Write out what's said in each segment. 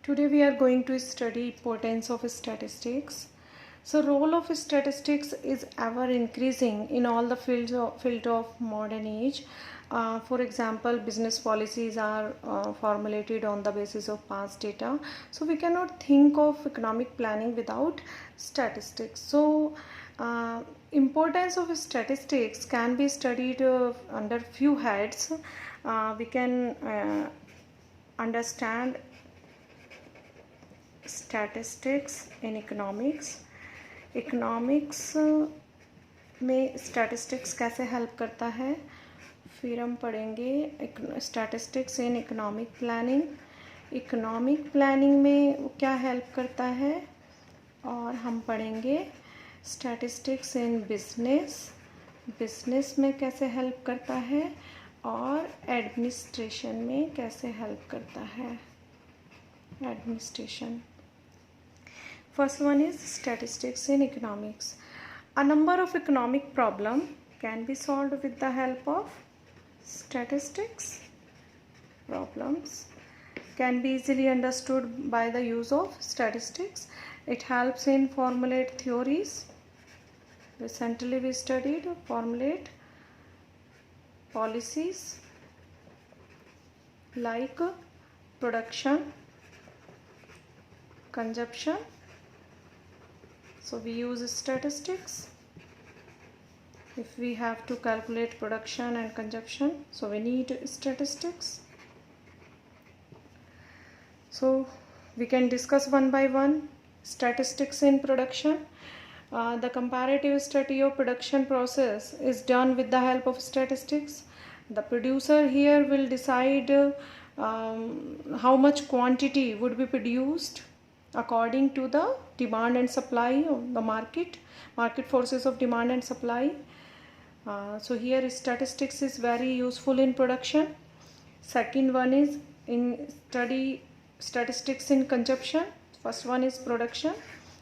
Today we are going to study importance of statistics. So role of statistics is ever increasing in all the field of modern age. For example, business policies are formulated on the basis of past data. So we cannot think of economic planning without statistics. So importance of statistics can be studied under few heads. We can understand statistics in economics में statistics कैसे help करता है, फिर हम पढ़ेंगे statistics in economic planning में वो क्या हेल्प करता है, और हम पढ़ेंगे स्टैटिस्टिक्स इन बिजनेस में कैसे हेल्प करता है और एडमिनिस्ट्रेशन में कैसे हेल्प करता है administration. First one is statistics in economics. A number of economic problem can be solved with the help of statistics. Problems can be easily understood by the use of statistics. It helps in formulate theories. Recently we studied formulate policies like production, consumption. So we use statistics if we have to calculate production and consumption, so we need statistics. So we can discuss one by one. Statistics in production. The comparative study of production process is done with the help of statistics. The producer here will decide how much quantity would be produced according to the demand and supply of the market forces of demand and supply. So here statistics is very useful in production. Second one is in study statistics in consumption. First one is production,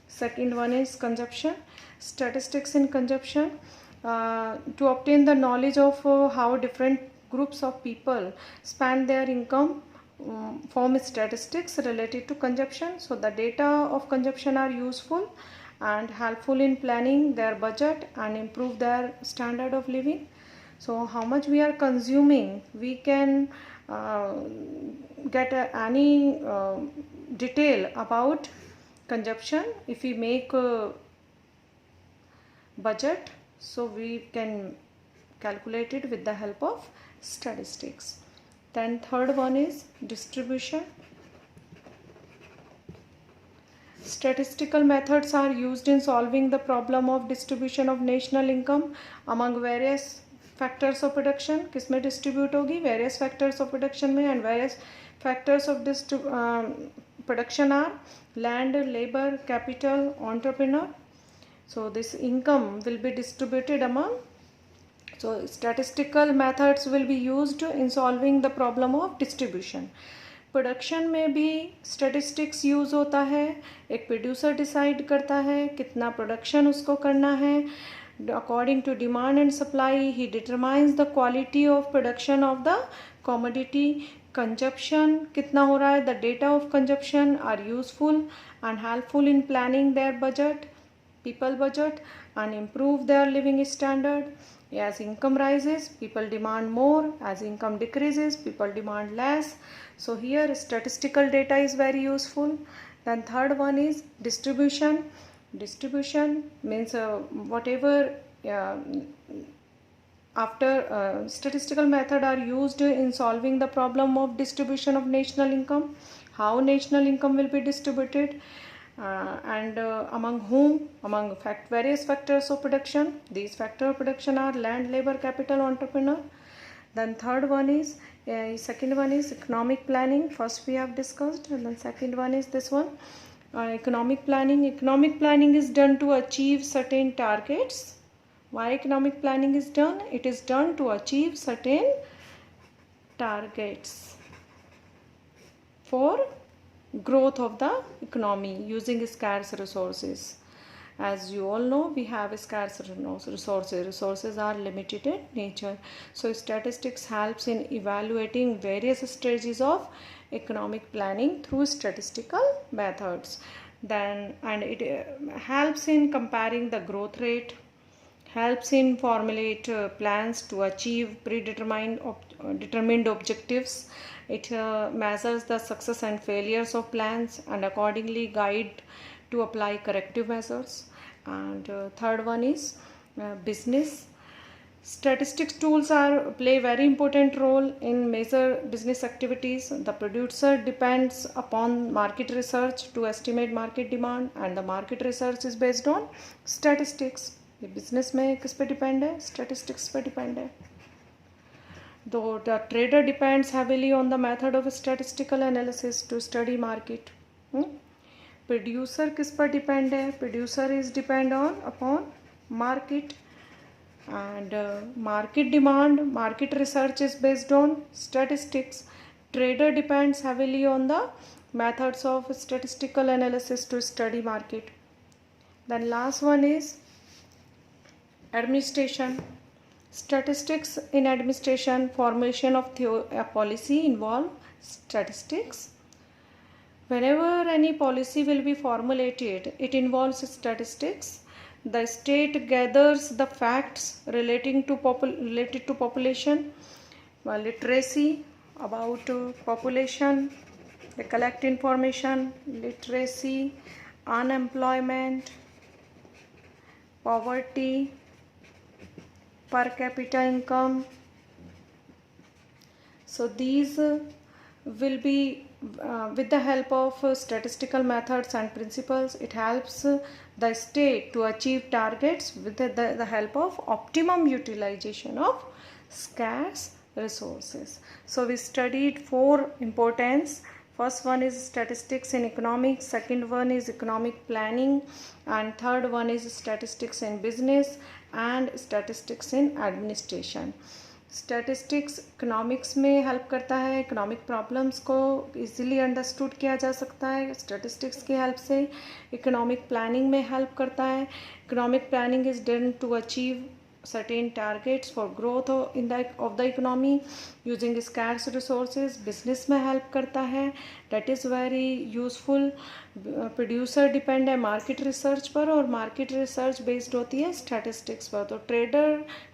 second one is consumption. Statistics in consumption, to obtain the knowledge of how different groups of people spend their income, form statistics related to consumption. So the data of consumption are useful and helpful in planning their budget and improve their standard of living. So how much we are consuming, we can get any detail about consumption if we make a budget, so we can calculate it with the help of statistics. Then third one is distribution. Statistical methods are used in solving the problem of distribution of national income among various factors of production. किसमें distribute होगी? Various factors of production में, and various factors of production are land, labor, capital, entrepreneur. So this income will be distributed among. So statistical methods will be used in solving the problem of distribution. Production में भी statistics use होता है. एक producer decide करता है कितना production उसको करना है. According to demand and supply ही determines the quality of production of the commodity. Consumption कितना हो रहा है, the data of consumption are useful and helpful in planning their budget, people budget, and improve their living standard. As income rises, people demand more. As income decreases, people demand less. So here statistical data is very useful. Then third one is distribution. Distribution means whatever after statistical method are used in solving the problem of distribution of national income. How national income will be distributed and among whom, among various factors of production. These factors of production are land, labor, capital, entrepreneur. Then third one is second one is economic planning. First we have discussed, and then second one is this one, economic planning. Economic planning is done to achieve certain targets. Why economic planning is done? It is done to achieve certain targets for growth of the economy using scarce resources. As you all know, we have scarce resources. Resources are limited in nature. So statistics helps in evaluating various strategies of economic planning through statistical methods. Then, and it helps in comparing the growth rate, helps in formulate plans to achieve determined objectives. It measures the success and failures of plans and accordingly guide to apply corrective measures. And third one is business. Statistics tools play very important role in measure business activities. The producer depends upon market research to estimate market demand, and the market research is based on statistics. ये business में किस पे depend है? Statistics पे depend है. Though the trader depends heavily on the method of statistical analysis to study market. Producer किस पर depend है? Producer is depend on upon market. And market demand, market research is based on statistics. Trader depends heavily on the methods of statistical analysis to study market. Then last one is administration. Statistics in administration, formulation of policy involve statistics. Whenever any policy will be formulated, it involves statistics. The state gathers the facts related to population, literacy about population. They collect information, literacy, unemployment, poverty, per capita income. So these will be with the help of statistical methods and principles. It helps the state to achieve targets with the help of optimum utilization of scarce resources. So we studied four importance. First one is statistics in economics, second one is economic planning, and third one is statistics in business and statistics in administration. Statistics economics में help करता है, economic problems को easily understood किया जा सकता है statistics की help से. इकोनॉमिक प्लानिंग में हेल्प करता है. Economic planning is done to achieve certain targets for growth of the economy using scarce resources. business में help करता है, that is very useful. producer depend है market research पर और market research based होती है statistics पर. तो trader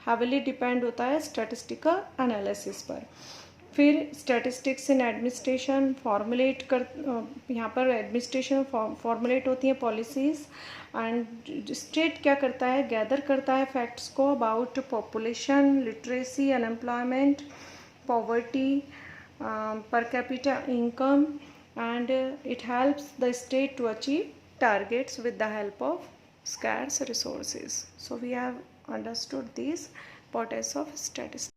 heavily depend होता है statistical analysis पर. फिर स्टैटिस्टिक्स इन एडमिनिस्ट्रेशन फॉर्मुलेट कर यहाँ पर एडमिनिस्ट्रेशन फॉर्मुलेट होती हैं पॉलिसीज़. एंड स्टेट क्या करता है, गैदर करता है फैक्ट्स को about population, literacy, unemployment, poverty, per capita income, and it helps the state to achieve targets with the help of scarce resources. So we have understood these importance of statistics.